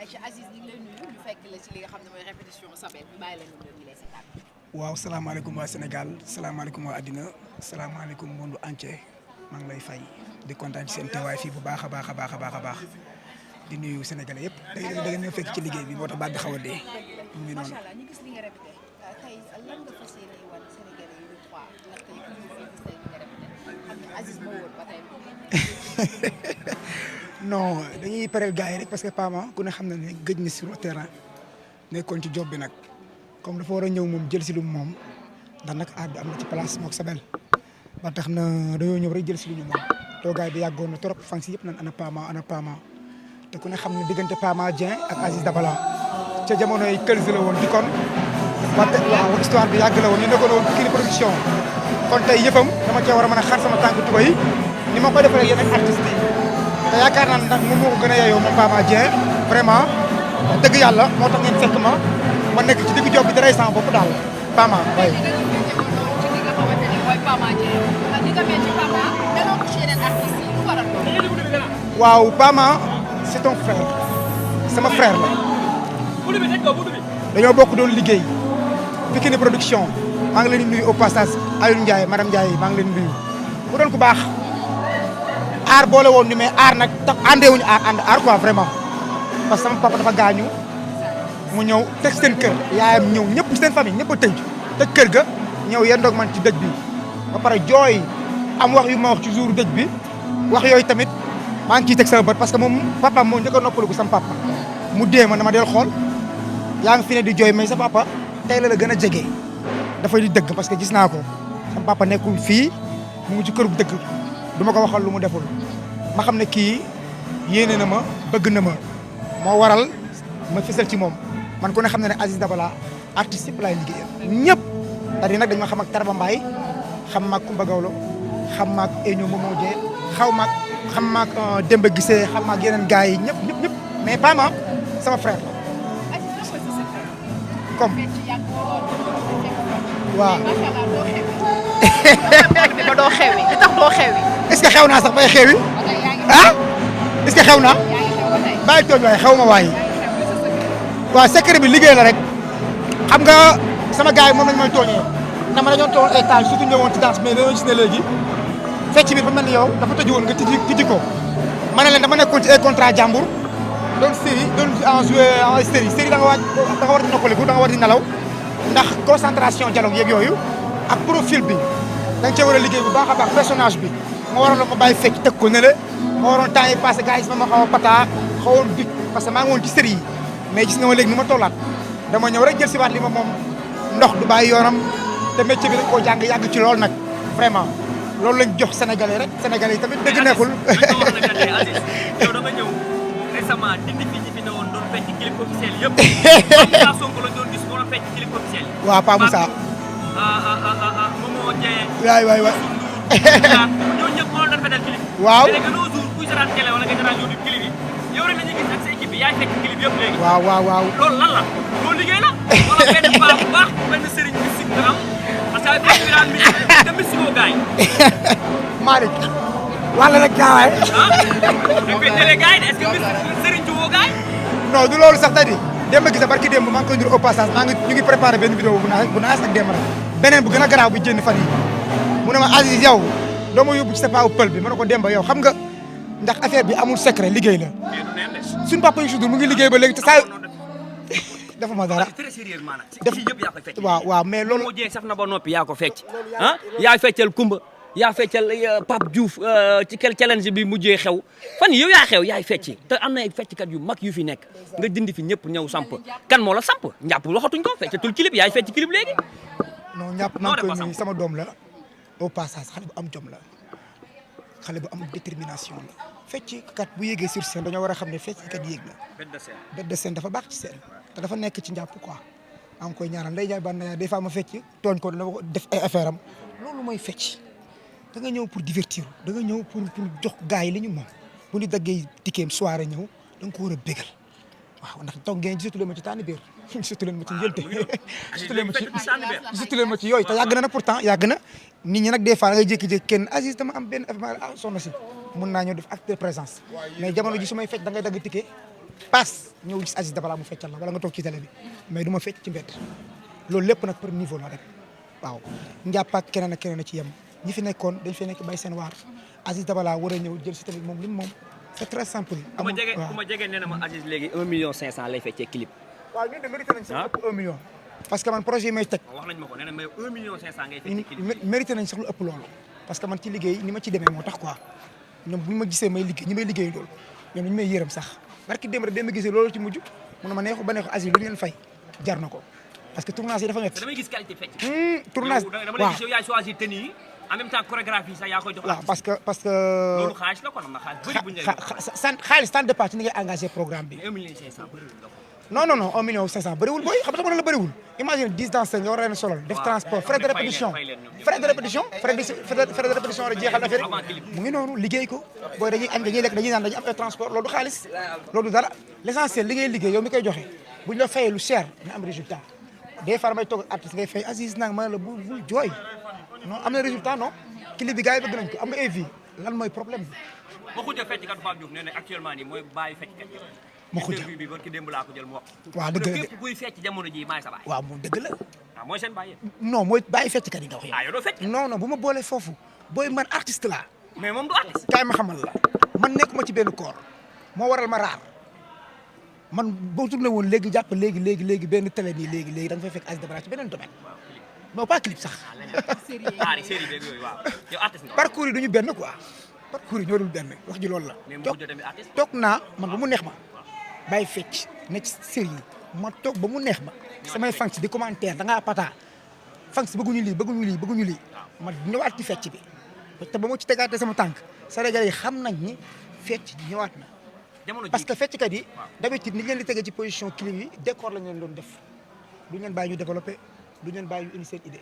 Aïcha Aziz ñu ngi lay nuyu ñu fekk la ci li nga xam ne mooy répétition Sabel ñu bàyyi la ñu doon ñu lay seetaan. waaw salaamaaleykum waa Sénégal salaamaaleykum waa àddina salaamaaleykum monde entier maa ngi lay fay di kontaan ci seen teewaay fii bu baax a baax a baax a baax a baax di nuyu sénégalais yëpp da ngeen ñëw fekk ci liggéey bi moo tax baat bi xaw a dee. mu ngi noonu macha allah ñu gis li nga répété tey lan nga fas yéene wan sénégalais yi ñu trois ndax tey ku ñu gis tey li nga répété xam ne Aziz moo woon ba tey. non dañuy pareel gars yi rek parce que Pama ku ne xam na ne gëj na sur le terrain nekkoon ci job bi nag comme dafa war a ñëw moom jël si lu moom ndax nag aar bi am na ci place mook Sabel ba tax na dañoo ñëw rek jël si lu ñu moom toogaay bi yàggoon na trop fan si yëpp naan ana Pama te ku ne xam ne diggante Pama Dieng ak Aziz Dabala ca jamono yi këlsi la woon di kon wante waaw histoire bi yàgg la woon ñu nekkoon woon Kini Production kon tey yëppam dama cee war a mën a xar sama tànk tuba yi ni ma koy defaree yeneen artistes yi te yaakaar naa ndax moom moo ko gën a yeyoo moom Pama Dieng vraiment wax dëgg yàlla moo tax ngeen fekk ma nekk ci diggu job bi daray sama bopp daal Pama waaye. ci li nga xamante ni mooy Pama Dieng li nga mel ci Pama meloo ko ci yeneen artistes yi lu waral loolu. waaw Pama c'est ton frère sama frère la dañoo bokk doon liggéey Kini Production maa ngi leen di nuyu au passage Aliou Ndiaye madame Ndiaye maa ngi leen di nuyu bu doon ku baax aar boole woon ni mais aar nag tax àndeewuñu aar quoi vraiment parce que sama papa dafa gaañu mu ñëw teg seen kër yaayam ñëw ñëpp seen famille ñëpp a tëj tëj kër ga ñëw yendoog man ci dëj bi ba pare jooy am wax yu ma wax ci jour dëj bi wax yooyu tamit maa ngi ciy teg sama bët parce que moom papa moo njëkk a noppalu ko sama papa mu dee ma dama del xool yaa ngi fi ne di jooy mais sa papa tey la gën a jege dafay di dëgg parce que gis naa ko sama papa nekkul fii mu ngi ci kër bu dëgg du ma ko waxal lu mu deful ma xam ne kii yéene na ma bëgg na ma moo waral ma fësal ci moom man ku ne xam ne ne Aziz Dabala artiste yëpp laay liggéeyal ñëpp c'est-à-dire nag dañ ma xam ak Tarba Mbaye xam ma ak Kumba Gawlo xam ma ak Eño Momo Dieng xam ma ak Demba Gisee xam ma ak yeneen gars yi ñëpp mais Pama sama frère la comme waaw ba doo xewi li tax doo xewi. est-ce que xew naa sax bay xewi ah est-ce que xew naa bàyyi tooñ waaye xew ma waaye waaw secret bi liggéey la rek xam nga sama gars yi moom lañ may tooñee ndax ma dañoo toog ay temps surtout ñëwoon ci danse mais dañoo gis ne léegi fecc bi fa mel ni yow dafa tëju woon nga tijji ko ma ne leen dama nekkoon ci ay contrat jàmbur doon série doon joué en série da nga war di noppaliku da nga war di nelaw ndax concentration dialogue yeeg yooyu ak profil bi da nga cee war a liggéey bu baax a baax personnage bi moo waroon la ma bàyyi fecc teg ko ne la moo waroon temps yi passé gars yi ma xaw a pataa xawoon big parce que maa ngi woon ci série yi mais gis nga ma léegi ni ma tollaat dama ñëw rek jël si waat li ma moom ndox du bàyyi yoonam te métier bi dañ koo jàng yàgg ci lool nag vraiment loolu lañ jox sénégalais rek sénégalais yi tamit dëgg neexul. yow da nga ñëw récemment dindi fi ñi fi ne woon doon fecc clip officiel yëpp. Moussa Sonko la doon gis moo doon fecc clip officiel. waaw Pa Moussa. Momo Dieng. waay. ñooñu ñëpp moo doon fetal clip. waaw mais nag gënoo jour kuy saraan télé wala nga saraan YouTube clip yi yow rek la ñuy gis ak sa équipe bi yaay fekk clip yëpp léegi. waaw. loolu lan la loolu liggéey la. wala benn baax bu baax benn sëriñ mystique nga am parce que ay bi daan mystique te mystique woo gars yi. Malick wala rek gaawaay. ah da koy télé gars yi est-ce que mystique sëriñ ci woo gars yi. non du loolu sax tadi démb gis barki démb maa ngi koy ndur au passage ñu ngi préparé benn vidéo bu naas ak démb rek beneen bu gën a garaaw bu jënd fan yi mu ne ma Aziz yow doo ma yóbbu ci sa paawu pël bi ma ne ko Demba yow xam nga ndax affaire bi amul secret liggéey la suñu papa yu sudur mu ngi liggéey ba léegi te saa dafa ma dara très sérieusement nag def ci yëpp yaa koy fecc. waaw mais loolu moo jeex saf na ba noppi yaa ko fecc ah yaa feccal Kumba yaa feccal Pape Diouf ci challenge bi mujjee xew fan yow yaa xew yaay fecc te am na ay fecckat yu mag yu fi nekk nga dindi fi ñëpp ñëw samp kan moo la samp njàpp waxatuñ ko feccatul clip yaay fecc clip léegi. non ñàpp maa ngi koy nuyu sama doom la au passage xale bu am jom la xale bu am détermination la fecc kat bu yéegee sur scène dañoo war a xam ne fecc kat yéeg la bête de scène dafa baax ci scène te dafa nekk ci njàpp quoi maa ngi koy ñaanal nday jaay bànn des fois ma fecc tooñ ko dina def ay affaire am loolu mooy fecc da nga ñëw pour divertir da nga ñëw pour jox gars yi li ñu moom bu ñu daggee tikkeem soirée ñëw da nga ko war a bégal waaw ndax toog ngeen gisatu leen ma ci tànn biir gisatu leen ma ci njëlte gisatu leen ma ci yooyu te yàgg na nag pourtant yàgg na nit ñi nag des fois da ngay jékki-jékki kenn Aziz dama am benn affaire soxna si mun naa ñëw def acte de présence mais jamono ji su may fecc da ngay dagg ticket passe ñëw gis Aziz Dabala mu feccal la wala nga toog ci télé bi mais du ma fecc ci mbedd loolu lépp nag par niveau la rek waaw njàpp ak keneen ak keneen a ci yem ñi fi nekkoon dañ fee nekk bay seen waar Aziz Dabala war a ñëw jël si tamit moom li moom c'est très simple. ku ma jege nee na ma Aziz léegi 1 million 500 lay feccee clip. waaw ñun de mérité nañ sax ëpp 1 million. parce que man projet yi may teg. wax nañ ma ko nee na mais 1 million 500 ngay feccee clip. mérité nañ sax lu ëpp loolu. parce que man ci liggéey ni ma ci demee moo tax quoi ñoom bu ñu ma gisee may liggéey ñi may liggéey loolu ñoom ñu may yërëm sax barki démb rek dem ma gisee loolu ci mujj mu ne ma neexu ba neexu Aziz lu ñu leen fay jar na ko parce que tournage yi dafa métti. damay gis qualité fecc. tournage dama lay gis yow yaay choisir tenue yi en même temps chorégraphie sax yaa koy jox. waaw parce que. loolu xaalis la kon am na xaalis bëri bu ñu lay xaalis tant de part ci ni ngay engagé programme bi. 1 million 500 bëriwul la ko. non 1 million 500 bëriwul booy xam nga la bëriwul imagine 10 danseurs nga war a leen solal def transport frais de répétition frais de répétition war a jeexal affaire mu ngi noonu liggéey ko booy dañuy añ dañuy lekk dañuy naan dañuy am ay transport loolu du xaalis loolu du dara l'essentiel li ngay liggéey yow mi koy joxe bu ñu la fayee lu cher na am résultat des fois may toog ak artiste ngay fay Aziz nag ma la bul jooy non am na résultat non clip bi gars yi bëgg nañ ko am nga ay vie lan mooy problème bi. ma xuj a fecckat Pape Diouf nee na actuellement nii mooy bàyyi fecckat yi. ma xuj interview bi barki démb laa ko jël mu wax. waaw dëgg la de képp kuy fecc jamono ji maay sa baay. waaw moom dëgg la. waaw mooy seen baay. non mooy bàyyi fecckat yi nga wax yow. yow doo fecc. non bu ma boolee foofu booy man artiste laa. mais moom du artiste. kaay ma xamal la man nekkuma ci benn koor moo waral ma raar man boo tourné woon léegi jàpp léegi benn télé nii léegi da nga fay fekk Aziz Dabala ci beneen domaine non pas clip sax. série beeg yooyu waaw yow artiste nga. parcours yi du ñu benn quoi parcours yi ñoo dul benn wax ji loolu la. mais mu mujj tamit artiste. toog naa man ba mu neex ma bàyyi fecc ne ci série yi ma toog ba mu neex ma samay fans di commentaire da ngaa pata fans bëgguñu lii ma ñëwaat ci fecc bi te ba ma ci tegaatee sama tànk Sénégalais yi xam nañ ni fecc ñëwaat na. parce que fecckat yi d'habitude ni leen di tegee ci position clip yi décor lañ leen doon def duñ leen bàyyi ñu développé duñ leen bàyyi ñu indi seen idée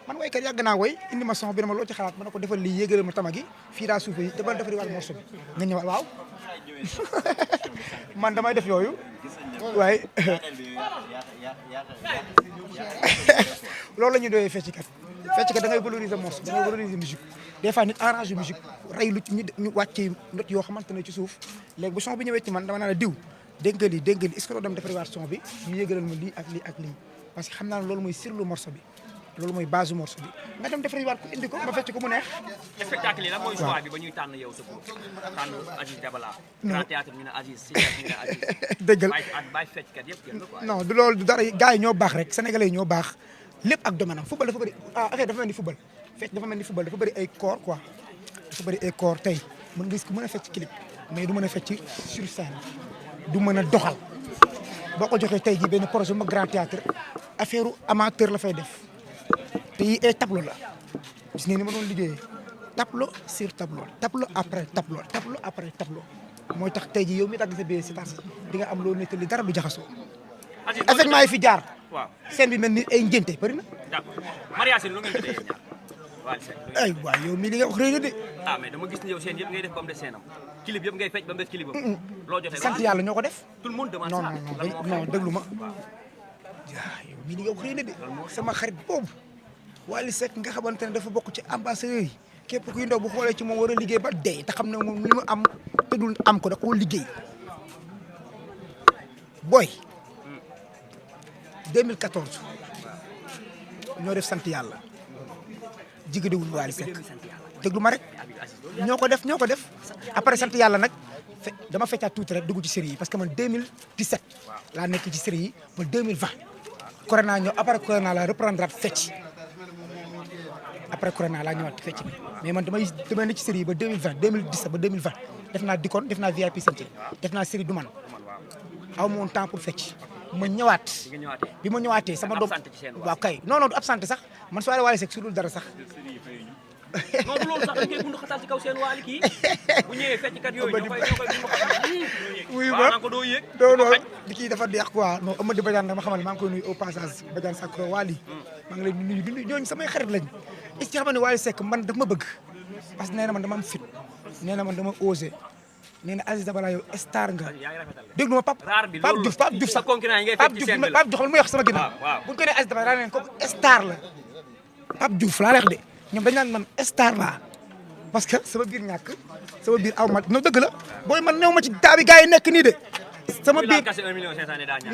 man waykat yàgg naa woy indi ma son bi ne ma loo ci xalaat ma ne ko defal lii yéegalal ma tama gi fii daa suufe yi defal defari waat morceau bi nga ñëwaat waaw man damay def yooyu waaye loolu la ñuy doyee fecckat da ngay valoriser morceau da ngay valoriser musique des fois nit arrange musique rey lu ñu wàccee not yoo xamante ne ci suuf léegi bu son bi ñëwee ci man dama naa la diw dégg nga lii est-ce que doo dem defariwaat son bi ñu yégalal ma lii ak lii parce que xam naa ne loolu mooy sirlu morceau bi loolu mooy base du morceau bi nga dem defariwaat ko indi ko ma fecc ko mu neex. spectacle yi lan mooy choix bi ba ñuy tànn yow sa bopp tànn Aziz Dabala. Grand Théâtre ñu ne Aziz si ñu ne Aziz. dëggal bàyyi fecckat yëpp jël ko. non du loolu du dara gars yi ñoo baax rek sénégalais yi ñoo baax lépp ak domaine am football dafa bëri affaire dafa mel ni football fecc dafa mel ni football dafa bëri ay corps quoi dafa bëri ay corps tey mën nga gis ku mën a fecc clip mais du mën a fecc sur scène du mën a doxal boo ko joxee tey jii benn projet bu ma Grand Théâtre affaire amateur la fay def te yi ay tableau la gis ngeen ni ma doon liggéeyee tableau sur tableau après tableau mooy tax tey jii yow mi dagg sa bee si tas di nga am loo nekk li dara du jaxasoo. effectivement yi fi jaar. waaw scène bi mel ni ay ngénte bëri na. d'accord mariage lu ngeen jotee ñaar ay waay yow mii li nga wax rëy na de. mais dama gis ne yow scène yëpp ngay def ba mu des scène am clip yëpp ngay fecc ba mu des clip am. loo jotee sant yàlla ñoo ko def. tout le monde demande ça non déglu ma. yow mii li nga wax rëy na de sama xarit boobu Wally Seck nga xamante ne dafa bokk ci ambassadeur yi képp kuy ndaw bu xoolee ci moom war a liggéey ba dee te xam ne moom li mu am te dul am ko da koo liggéey booy 2014 ñoo def sant yàlla jigéenewul Wally Seck déglu ma rek ñoo ko def après sant yàlla nag dama feccaat tuuti rek dugg ci série yi parce que man 2017 laa nekk ci série yi ba 2020 corona ñëw après corona la reprendre fecc après corona laa ñëwaat fecc bi mais man damay nekk ci série yi ba 2020 2017 ba 2020 def naa Dikon def naa VIP Santé def naa série Duman aw ma woon temps pour fecc ma ñëwaat bi ma ñëwaatee sama doom waaw kay non du absenté sax man soirée Wally Seck su dul dara sax non du loolu sax dañ koy bundu xatal ci kaw seen waali kii bu ñëwee fecckat yooyu ñoo koy bundu xatal oui ba ko doo yéeg non di kii dafa deex quoi non Amady Badiane dama xamal maa ngi koy nuyu au passage Badiane Sakro Wally maa ngi lay nuyu di nuyu ñooñu samay xarit lañ est-ce que xam ne Wally Seck man daf ma bëgg parce que nee na man dama am fit nee na man dama osé nee na Aziz Dabala yow star nga déglu ma Pape Diouf Pape Diouf sax Pape Diouf xam lu muy wax sama ginnaaw bu ñu ko nee Aziz Dabala daa neen comme star la Pape Diouf laa leex de ñoom dañ naan man star laa parce que sama biir ñàkk sama biir aw ma no dëgg la booy man new ma ci taa bi gars yi nekk nii de sama biir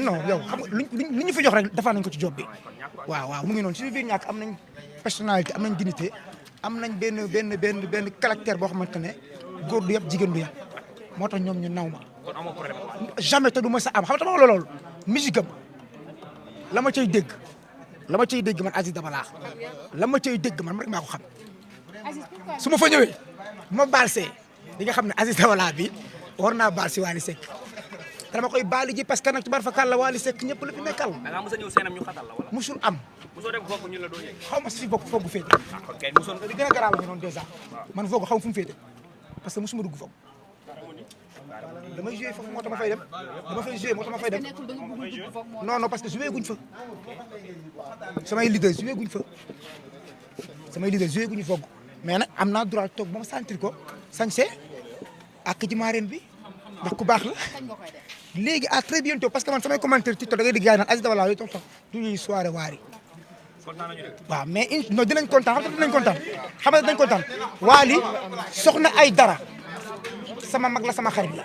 non yow xam nga lu ñu fi jox rek defaa nañ ko ci job bi waaw mu ngi noonu suñu biir ñàkk am nañ personnalité am nañ dignité am nañ benn caractère boo xamante ne góor du yëpp jigéen du yëpp moo tax ñoom ñu naw ma jamais te du ma sa am xam nga ma loolu musique am la ma cay dégg man Aziz Dabala la ma cay dégg man rek maa ko xam su ma fa ñëwee ma baal see di nga xam ne Aziz Dabala bi war naa baal si Wally Seck dama koy baali ji parce que nag tubaar fa kàlla Wally Seck ñëpp la fi nekkal. da ngaa mos a ñëw seenam ñu xatal la wala. musul am. mosoo dem foofu ñu la doon yëg. xaw ma si bopp foofu féete. kon kay mosoon li gën a garaaw la noonu dèjà man foofu xaw ma fu mu féete parce que mosuma dugg foofu damay joué foofu moo tax ma fay dem dama fay joué moo tax ma fay dem non parce que joué guñ fa samay leader joué guñ foofu mais nag am naa droit toog ba ma sentir ko sañse ak ji marraine bi ndax ku baax la léegi à très bientôt parce que man samay commentaire TikTok da ngay di gars yi naan Aziz Dabala yooyu toog sax du ñuy soirée waari waaw mais non dinañ kontaan xam nga dinañ kontaan Wally soxna ay dara sama mag la sama xarit la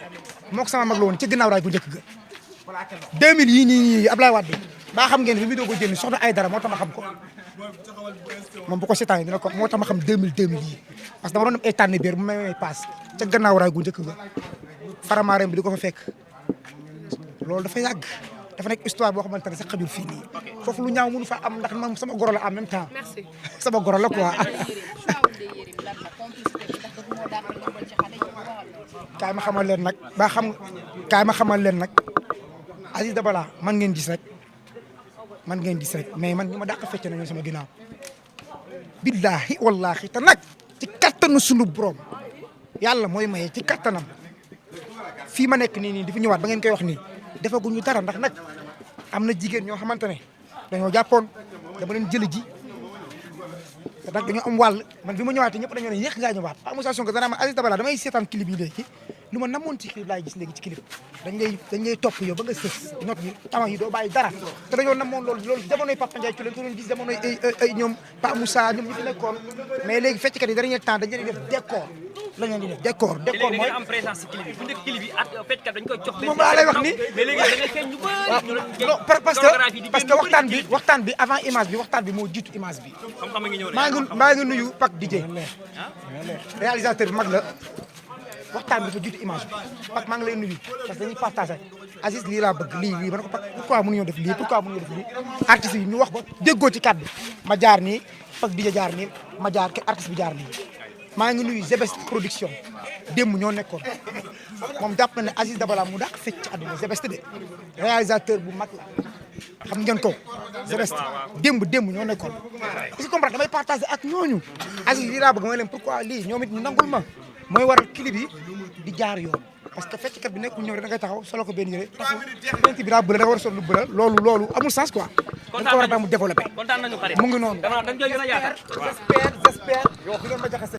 moo ko sama mag la woon ci ginnaaw raay bu njëkk ga 2000 yii nii Ablaye Wade baa xam ngeen bi mu doog a génn soxna ay dara moo tax ma xam ko moom bu ko seetaan dina ko moo tax ma xam 2000 yii parce que dama doon dem ay tànn biir bu may paas ca gannaaw raay gu njëkk ga faramaarem bi di ko fa fekk loolu dafa yàgg dafa nekk histoire boo xamante ne sax xajul fii nii foofu lu ñaaw mënu fa am ndax man sama goro la en même temps sama goro la quoi kaay ma xamal leen nag Aziz Dabala man ngeen gis rek mais man ñi ma dàq fecc nañu sama ginnaaw billahi wallahi te nag ci kattanu sunu borom yàlla mooy maye ci kattanam fii ma nekk nii di fi ñëwaat ba ngeen koy wax nii defaguñu dara ndax nag am na jigéen ñoo xamante ne dañoo jàppoon dama leen jëli ji te nag dañoo am wàll man bi ma ñëwaatee ñëpp dañoo ne yéex ngaa ñëwaat Pa Moussa Sonko dana ma Aziz Dabala damay seetaan clip yi léegi lu ma namoon ci clip laay gis léegi ci clip dañ lay topp yow ba nga sës not yi tama yi doo bàyyi dara te dañoo namoon loolu jamonoy Papa Ndiaye ci lañ ko doon gis jamonoy ay ñoom Pa Moussa ñoom ñu fi nekkoon mais léegi fecckat yi dernier temps dañ leen di def décor lañ leen di def décor mooy am présence ci clip yi bu njëkk clip yi ak fecckat dañ koy jox moom laa lay wax ni mais léegi da ngay feeñ ñu bëri parce que waxtaan bi avant image bi waxtaan bi moo jiitu image bi xam-xam ngi ñëw maa ngi nuyu Pac DJ réalisateur bi mag la waxtaan bi dafa jiitu image bi Pac maa ngi lay nuyu parce que dañuy partagé Aziz lii laa bëgg lii ba ne ko Pac pourquoi mënuñoo def lii artistes yi ñu wax ba déggoo ci kàddu ma jaar nii Pac DJ jaar nii ma jaar ke artiste bi jaar nii maa ngi nuyu Zebes production démb ñoo nekkoon moom jàpp na ne Aziz Dabala mu dàq fecc ci àdduna Zebes de réalisateur bu mag la xam ngeen ko Zebes démb ñoo nekkoon est-ce que comprendre damay partagé ak ñooñu Aziz lii laa bëgg mooy leen pourquoi lii ñoom it ñu nangul ma mooy waral clip yi di jaar yoon parce que fecckat bi nekkul ñëw rek da ngay taxaw solo ko benn yére taxaw bi daa bëla da nga war a sol lu bëla loolu amul sens quoi dañ ko war a tax mu développé mu ngi noonu dañ koy gën a yaatal j'espère di ngeen ma jaxase